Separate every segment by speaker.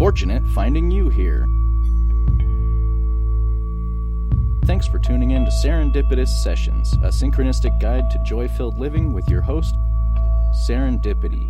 Speaker 1: Fortunate finding you here. Thanks for tuning in to Serendipitous Sessions, a synchronistic guide to joy-filled living with your host, Serendipity.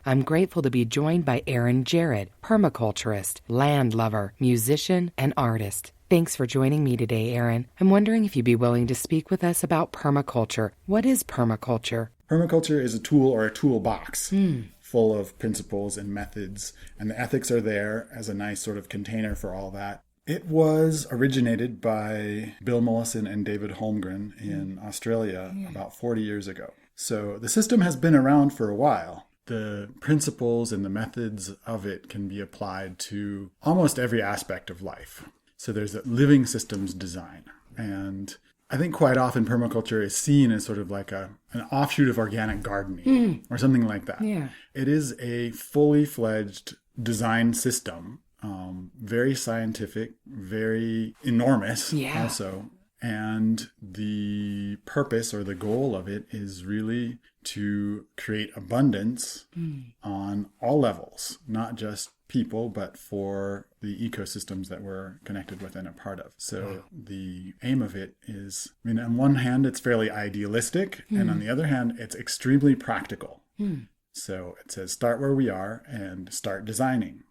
Speaker 2: I'm grateful to be joined by Aaron Jerad, permaculturist, land lover, musician, and artist. Thanks for joining me today, Aaron. I'm wondering if you'd be willing to speak with us about permaculture. What is permaculture?
Speaker 3: Permaculture is a tool or a toolbox full of principles and methods, and the ethics are there as a nice sort of container for all that. It was originated by Bill Mollison and David Holmgren in Australia about 40 years ago. So the system has been around for a while. The principles and the methods of it can be applied to almost every aspect of life. So there's a living systems design. And I think quite often permaculture is seen as sort of like an offshoot of organic gardening or something like that.
Speaker 2: Yeah.
Speaker 3: It is a fully fledged design system, very scientific, very enormous also. And the purpose or the goal of it is really to create abundance on all levels, not just people, but for the ecosystems that we're connected with and a part of. So the aim of it is, I mean, on one hand, it's fairly idealistic, and on the other hand, it's extremely practical. So it says, start where we are and start designing.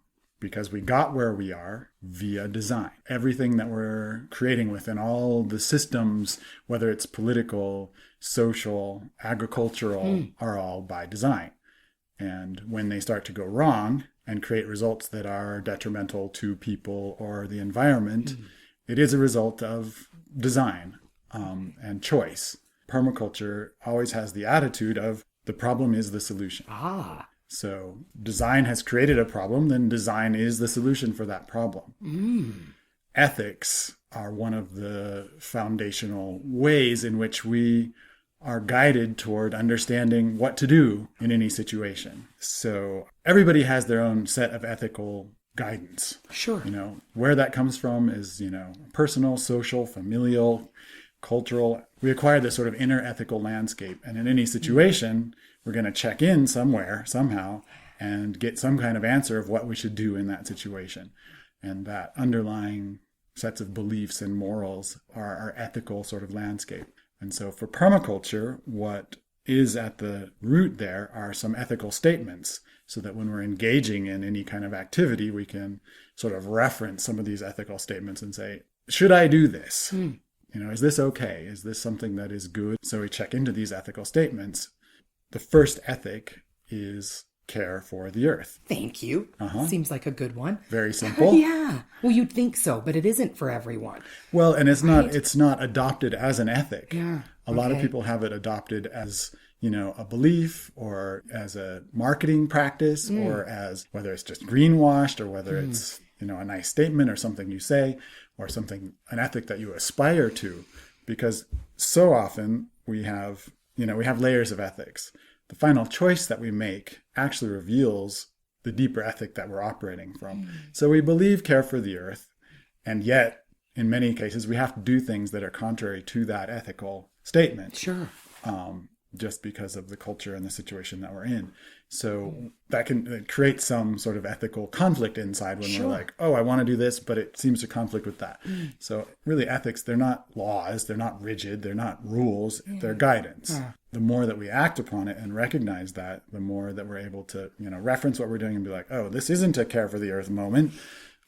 Speaker 3: Because we got where we are via design. Everything that we're creating within all the systems, whether it's political, social, agricultural, are all by design. And when they start to go wrong and create results that are detrimental to people or the environment, it is a result of design and choice. Permaculture always has the attitude of the problem is the solution. So design has created a problem, then design is the solution for that problem. Ethics are one of the foundational ways in which we are guided toward understanding what to do in any situation. So everybody has their own set of ethical guidance.
Speaker 2: Sure.
Speaker 3: You know, where that comes from is, personal, social, familial, cultural. We acquire this sort of inner ethical landscape. And in any situation, we're going to check in somewhere, somehow, and get some kind of answer of what we should do in that situation. And that underlying sets of beliefs and morals are our ethical sort of landscape. And so for permaculture, what is at the root there are some ethical statements, so that when we're engaging in any kind of activity, we can sort of reference some of these ethical statements and say, should I do this? Is this okay? Is this something that is good? So we check into these ethical statements. The first ethic is care for the earth.
Speaker 2: Thank you. Seems like a good one.
Speaker 3: Very simple.
Speaker 2: Yeah. Well, you'd think so, but it isn't for everyone.
Speaker 3: Well, and it's not adopted as an ethic.
Speaker 2: Yeah.
Speaker 3: A lot of people have it adopted as, a belief or as a marketing practice or as whether it's just greenwashed or whether it's, a nice statement or something you say or something, an ethic that you aspire to. Because so often we have layers of ethics. The final choice that we make actually reveals the deeper ethic that we're operating from. So we believe care for the earth, and yet, in many cases, we have to do things that are contrary to that ethical statement.
Speaker 2: Sure.
Speaker 3: Just because of the culture and the situation that we're in. So that can create some sort of ethical conflict inside when we're like, oh, I want to do this, but it seems to conflict with that. So really ethics, they're not laws, they're not rigid, they're not rules, they're guidance. The more that we act upon it and recognize that, the more that we're able to, reference what we're doing and be like, oh, this isn't a care for the earth moment.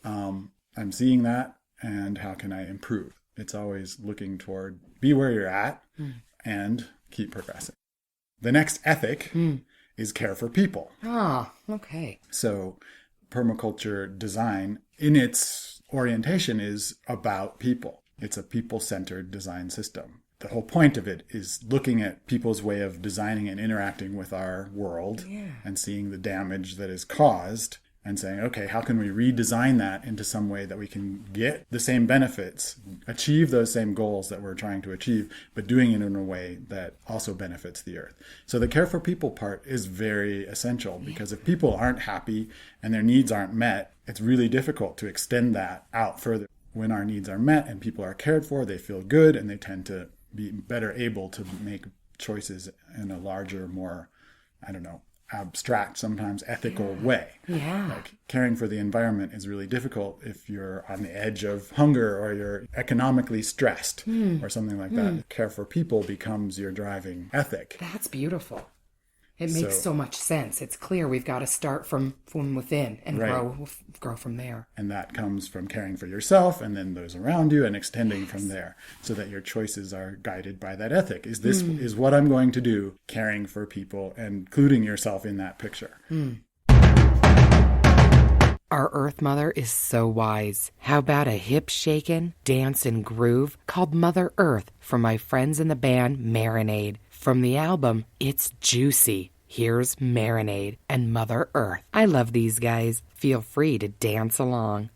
Speaker 3: I'm seeing that, and how can I improve? It's always looking toward be where you're at and keep progressing. The next ethic is care for people.
Speaker 2: Okay.
Speaker 3: So permaculture design in its orientation is about people. It's a people-centered design system. The whole point of it is looking at people's way of designing and interacting with our world and seeing the damage that is caused and saying, okay, how can we redesign that into some way that we can get the same benefits, achieve those same goals that we're trying to achieve, but doing it in a way that also benefits the earth. So the care for people part is very essential, because if people aren't happy and their needs aren't met, it's really difficult to extend that out further. When our needs are met and people are cared for, they feel good, and they tend to be better able to make choices in a larger, more, abstract, sometimes ethical way.
Speaker 2: Yeah.
Speaker 3: Like caring for the environment is really difficult if you're on the edge of hunger or you're economically stressed or something like that. Care for people becomes your driving ethic.
Speaker 2: That's beautiful. It makes so much sense. It's clear we've got to start from within and grow from there.
Speaker 3: And that comes from caring for yourself and then those around you and extending from there so that your choices are guided by that ethic. Is this is what I'm going to do, caring for people and including yourself in that picture.
Speaker 2: Our Earth Mother is so wise. How about a hip-shakin', dance and groove called Mother Earth from my friends in the band Marinade? From the album, It's Juicy. Here's Marinade and Mother Earth. I love these guys. Feel free to dance along.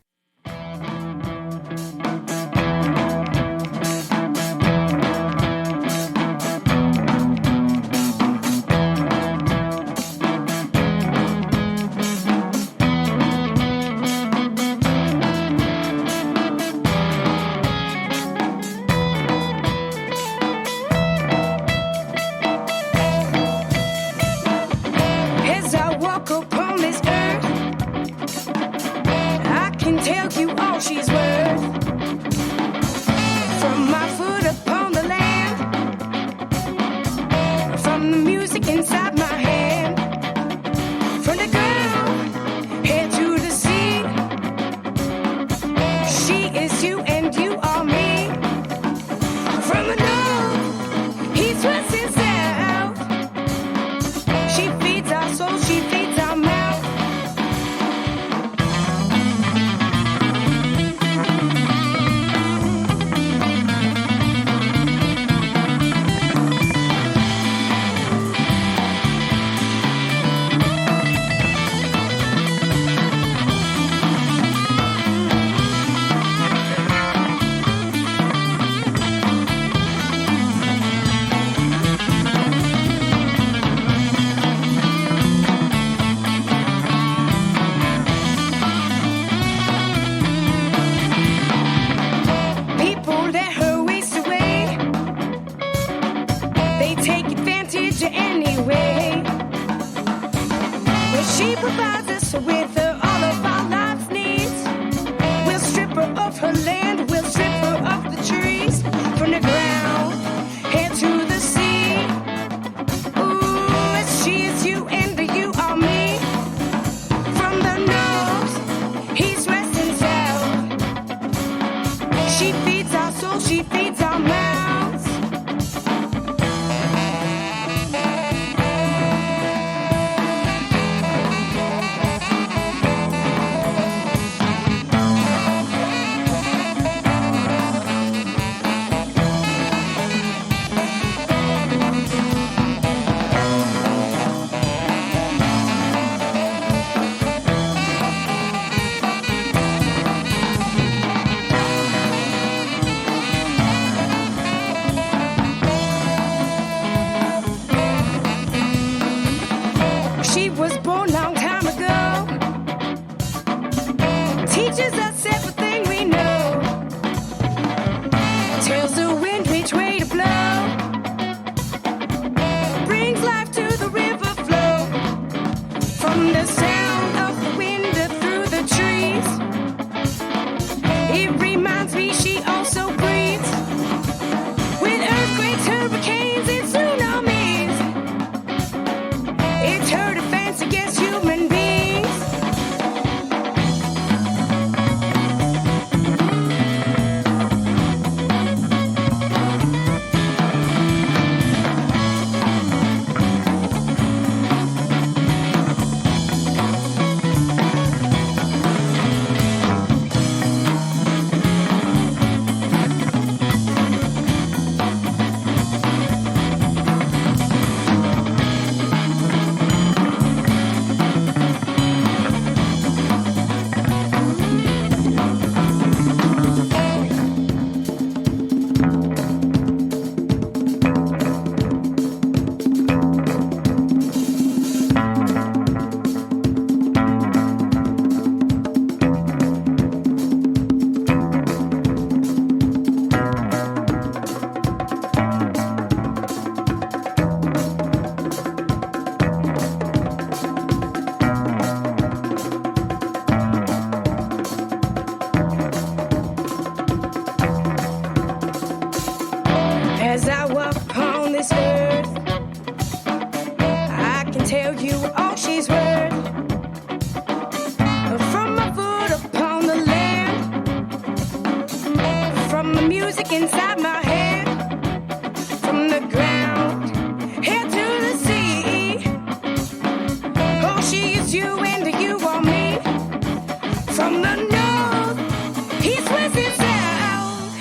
Speaker 4: from the north, east, west, and south.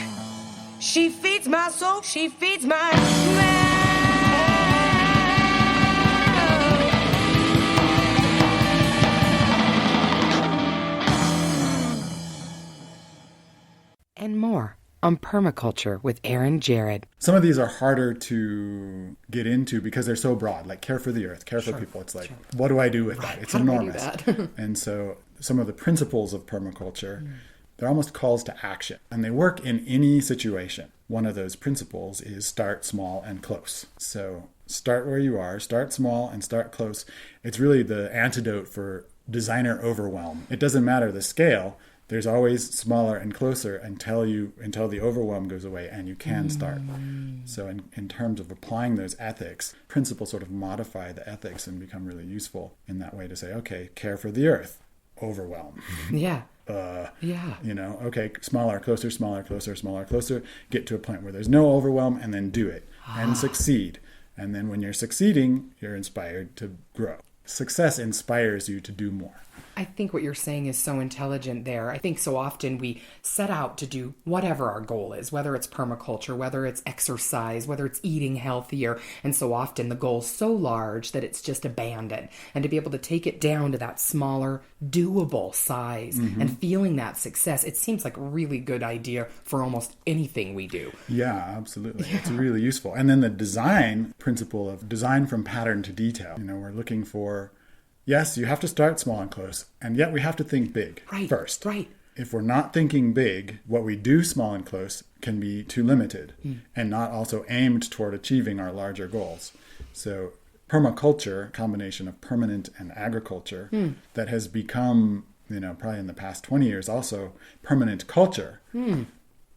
Speaker 4: She feeds my soul, she feeds my mouth.
Speaker 2: And more on Permaculture with Aaron Jerad.
Speaker 3: Some of these are harder to get into because they're so broad, like care for the earth, care for people. It's like, what do I do with that? It's enormous. And so some of the principles of permaculture, they're almost calls to action. And they work in any situation. One of those principles is start small and close. So start where you are, start small and start close. It's really the antidote for designer overwhelm. It doesn't matter the scale. There's always smaller and closer until the overwhelm goes away and you can start. So in terms of applying those ethics, principles sort of modify the ethics and become really useful in that way to say, okay, care for the earth, overwhelm.
Speaker 2: Yeah.
Speaker 3: Okay, smaller, closer, smaller, closer, smaller, closer. Get to a point where there's no overwhelm and then do it and succeed. And then when you're succeeding, you're inspired to grow. Success inspires you to do more.
Speaker 2: I think what you're saying is so intelligent there. I think so often we set out to do whatever our goal is, whether it's permaculture, whether it's exercise, whether it's eating healthier. And so often the goal's so large that it's just abandoned. And to be able to take it down to that smaller, doable size and feeling that success, it seems like a really good idea for almost anything we do.
Speaker 3: Yeah, absolutely. Yeah. It's really useful. And then the design principle of design from pattern to detail. We're looking for, yes, you have to start small and close, and yet we have to think big first.
Speaker 2: Right.
Speaker 3: If we're not thinking big, what we do small and close can be too limited and not also aimed toward achieving our larger goals. So permaculture, a combination of permanent and agriculture, that has become, probably in the past 20 years also, permanent culture.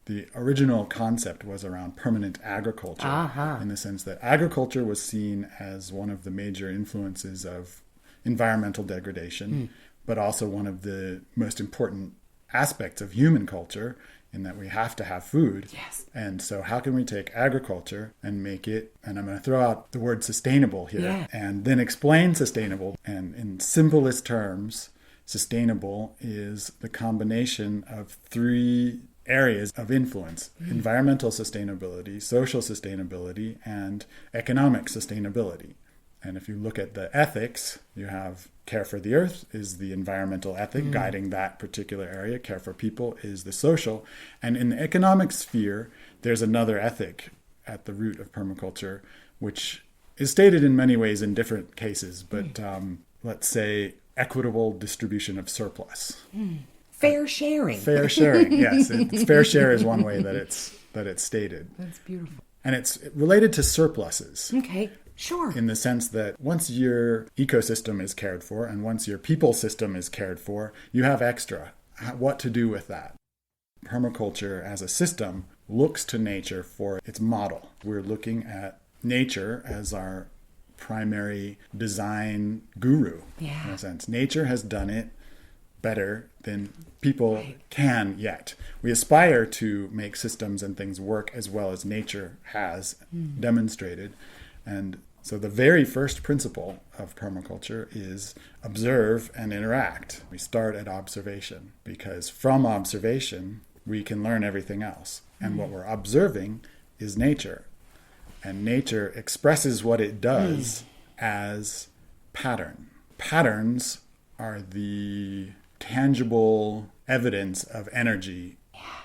Speaker 3: The original concept was around permanent agriculture in the sense that agriculture was seen as one of the major influences of environmental degradation, but also one of the most important aspects of human culture in that we have to have food.
Speaker 2: Yes.
Speaker 3: And so how can we take agriculture and make it, and I'm going to throw out the word sustainable here, and then explain sustainable. And in simplest terms, sustainable is the combination of three areas of influence: environmental sustainability, social sustainability, and economic sustainability. And if you look at the ethics, you have care for the earth is the environmental ethic guiding that particular area. Care for people is the social. And in the economic sphere, there's another ethic at the root of permaculture, which is stated in many ways in different cases. But let's say equitable distribution of surplus.
Speaker 2: Fair sharing.
Speaker 3: Fair sharing, yes. Fair share is one way that it's stated.
Speaker 2: That's beautiful.
Speaker 3: And it's related to surpluses.
Speaker 2: Okay. Sure.
Speaker 3: In the sense that once your ecosystem is cared for and once your people system is cared for, you have extra. What to do with that? Permaculture as a system looks to nature for its model. We're looking at nature as our primary design guru, in a sense. Nature has done it better than people can yet. We aspire to make systems and things work as well as nature has demonstrated. And so the very first principle of permaculture is observe and interact. We start at observation because from observation, we can learn everything else. And what we're observing is nature. And nature expresses what it does as pattern. Patterns are the tangible evidence of energy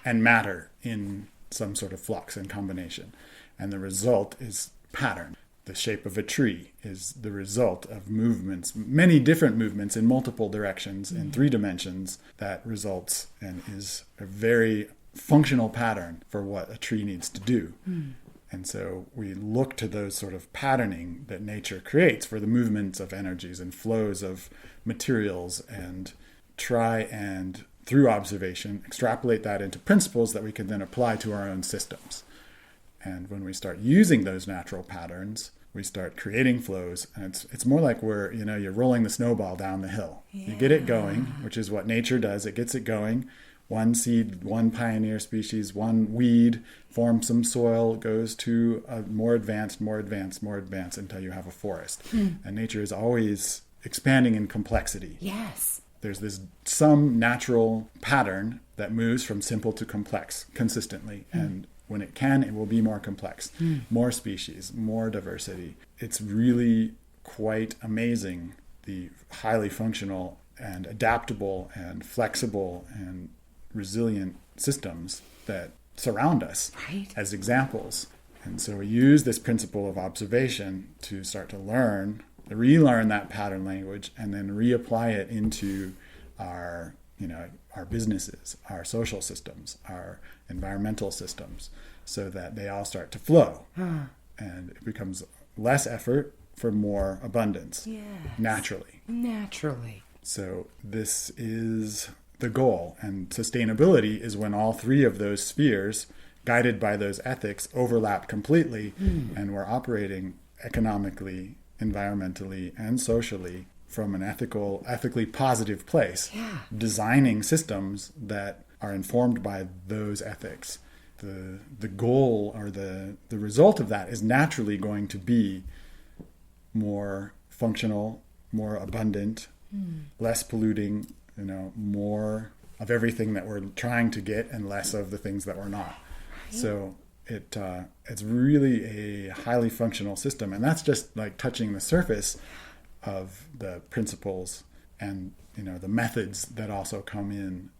Speaker 3: and matter in some sort of flux and combination. And the result is pattern. The shape of a tree is the result of movements, many different movements in multiple directions in 3 dimensions that results and is a very functional pattern for what a tree needs to do. And so we look to those sort of patterning that nature creates for the movements of energies and flows of materials and try and, through observation, extrapolate that into principles that we can then apply to our own systems. And when we start using those natural patterns, we start creating flows, and it's more like you're rolling the snowball down the hill. You get it going, which is what nature does. It gets it going. One seed, one pioneer species, one weed forms some soil, goes to a more advanced until you have a forest. And nature is always expanding in complexity.
Speaker 2: Yes.
Speaker 3: there's some natural pattern that moves from simple to complex consistently. And when it can, it will be more complex, more species, more diversity. It's really quite amazing, the highly functional and adaptable and flexible and resilient systems that surround us as examples. And so we use this principle of observation to start to relearn that pattern language, and then reapply it into our businesses, our social systems, our environmental systems, so that they all start to flow. And it becomes less effort for more abundance. Naturally. So this is the goal. And sustainability is when all three of those spheres, guided by those ethics, overlap completely, and we're operating economically, environmentally, and socially from an ethically positive place, designing systems that are informed by those ethics. The goal or the result of that is naturally going to be more functional, more abundant, less polluting, more of everything that we're trying to get and less of the things that we're not. So it's really a highly functional system, and that's just like touching the surface of the principles and the methods that also come in.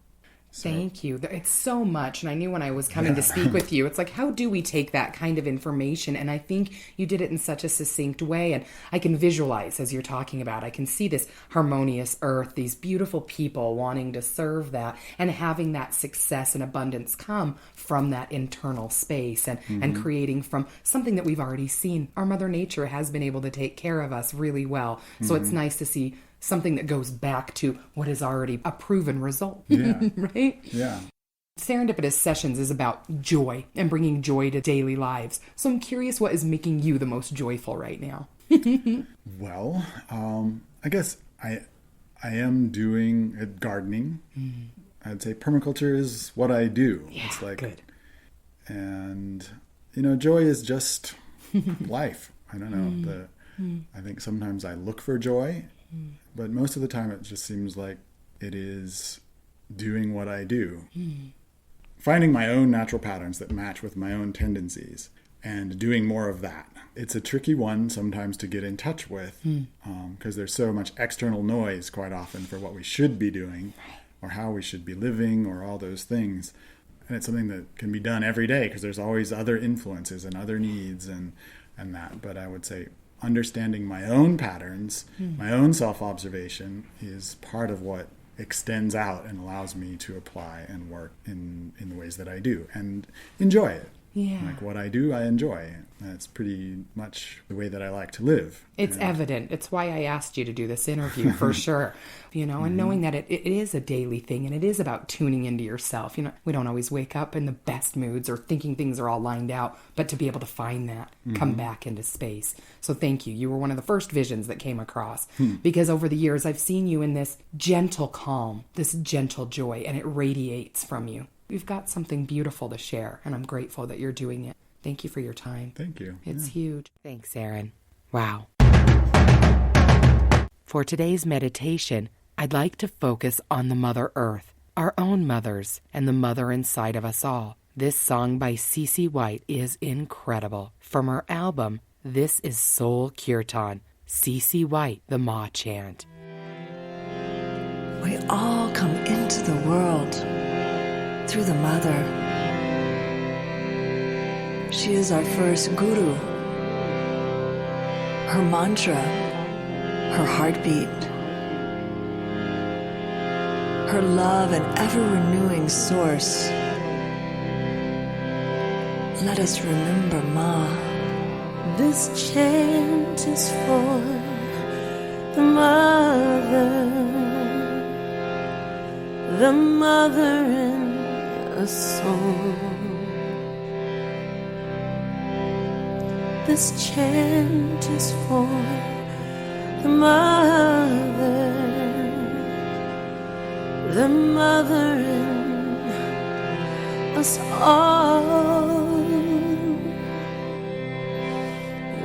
Speaker 3: So,
Speaker 2: thank you. It's so much. And I knew when I was coming to speak with you, it's like, how do we take that kind of information? And I think you did it in such a succinct way. And I can visualize, as you're talking about, I can see this harmonious earth, these beautiful people wanting to serve that, and having that success and abundance come from that internal space, and creating from something that we've already seen. Our Mother Nature has been able to take care of us really well. So it's nice to see something that goes back to what is already a proven result, right?
Speaker 3: Yeah.
Speaker 2: Serendipitous Sessions is about joy and bringing joy to daily lives. So I'm curious, what is making you the most joyful right now?
Speaker 3: Well, I guess I am doing gardening. I'd say permaculture is what I do.
Speaker 2: Yeah,
Speaker 3: it's like,
Speaker 2: good.
Speaker 3: And, joy is just life. I don't know. I think sometimes I look for joy, but most of the time it just seems like it is doing what I do. Finding my own natural patterns that match with my own tendencies and doing more of that. It's a tricky one sometimes to get in touch with, because there's so much external noise quite often for what we should be doing or how we should be living or all those things. And it's something that can be done every day because there's always other influences and other needs and that. But I would say understanding my own patterns, my own self-observation is part of what extends out and allows me to apply and work in the ways that I do and enjoy it.
Speaker 2: Yeah.
Speaker 3: Like what I do, I enjoy. That's pretty much the way that I like to live.
Speaker 2: It's evident. It's why I asked you to do this interview for sure. And knowing that it is a daily thing and it is about tuning into yourself. We don't always wake up in the best moods or thinking things are all lined out, but to be able to find that, come back into space. So thank you. You were one of the first visions that came across because over the years I've seen you in this gentle calm, this gentle joy, and it radiates from you. You've got something beautiful to share, and I'm grateful that you're doing it. Thank you for your time.
Speaker 3: Thank you.
Speaker 2: It's huge. Thanks, Aaron. Wow. For today's meditation, I'd like to focus on the Mother Earth, our own mothers, and the mother inside of us all. This song by C.C. White is incredible. From her album, This is Soul Kirtan, C.C. White, The Ma Chant.
Speaker 5: We all come into the world through the mother. She is our first guru, her mantra, her heartbeat, her love and ever-renewing source. Let us remember Ma.
Speaker 6: This chant is for the mother in a soul. This chant is for the mother in us all.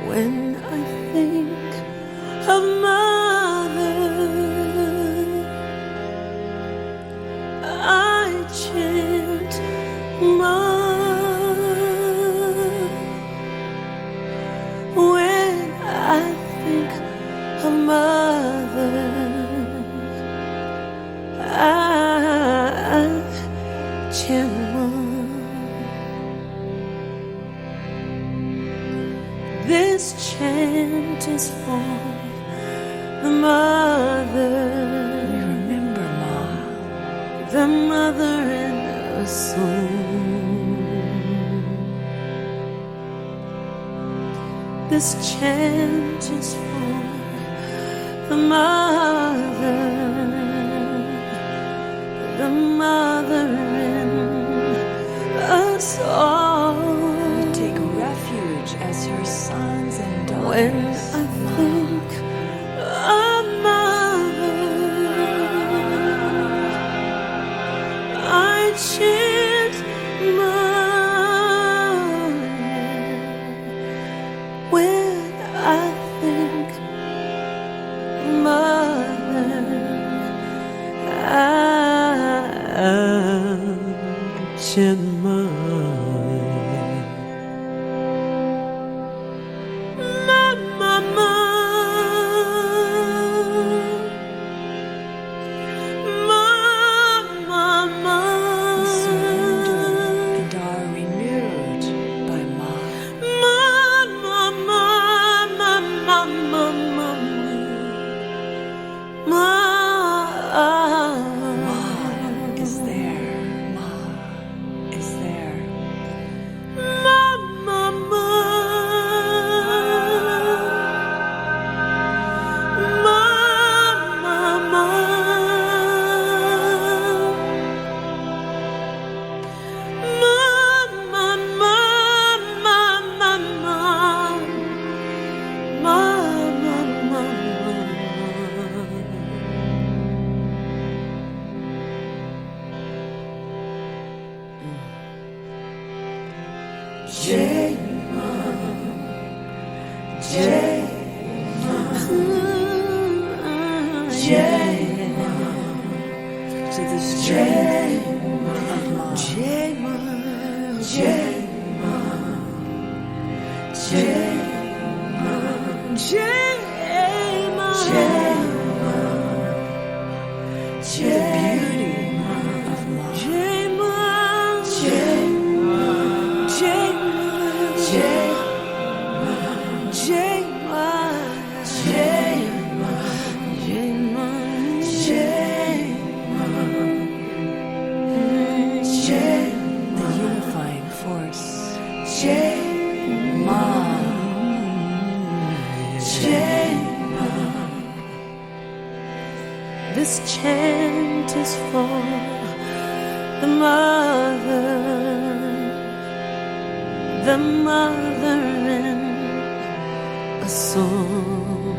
Speaker 6: When I think of mother, is for the mother.
Speaker 5: We remember Ma.
Speaker 6: The mother and her soul. This chant is for the mother in us all.
Speaker 5: We take refuge as her sons and daughters.
Speaker 6: When I think of mother, I chant mother. When I think mother, I chant mother. This chant is for the mother in a soul.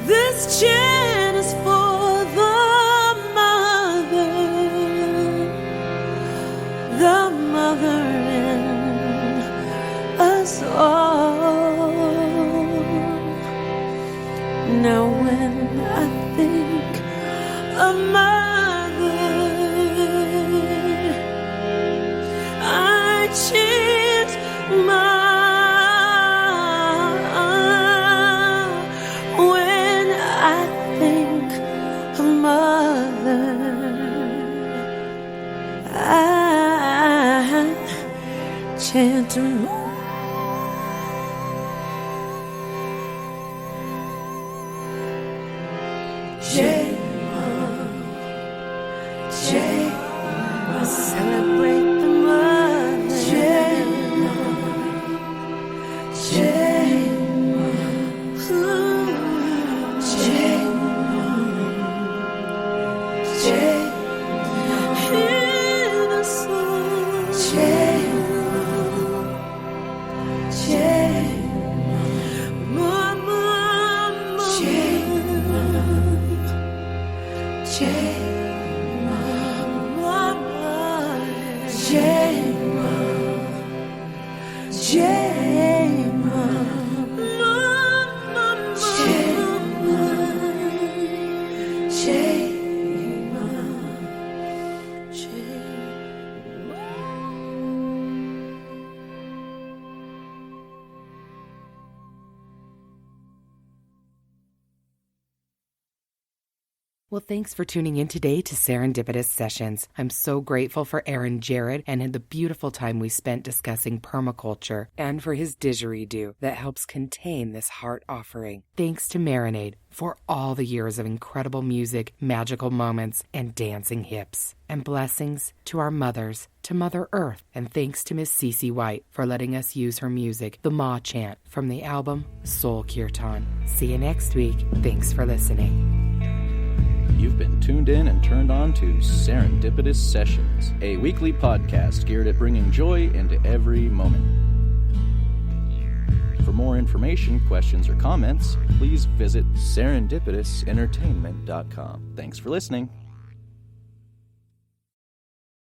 Speaker 6: This chant is for the mother in us all. Now when I think of mother, I chant when I think of mother, I chant celebrate the mother.
Speaker 2: Well, thanks for tuning in today to Serendipitous Sessions. I'm so grateful for Aaron Jerad and the beautiful time we spent discussing permaculture, and for his didgeridoo that helps contain this heart offering. Thanks to Marinade for all the years of incredible music, magical moments, and dancing hips. And blessings to our mothers, to Mother Earth, and thanks to Miss Cece White for letting us use her music, the Ma Chant, from the album Soul Kirtan. See you next week. Thanks for listening.
Speaker 1: You've been tuned in and turned on to Serendipitous Sessions, a weekly podcast geared at bringing joy into every moment. For more information, questions, or comments, please visit serendipitousentertainment.com. Thanks for listening.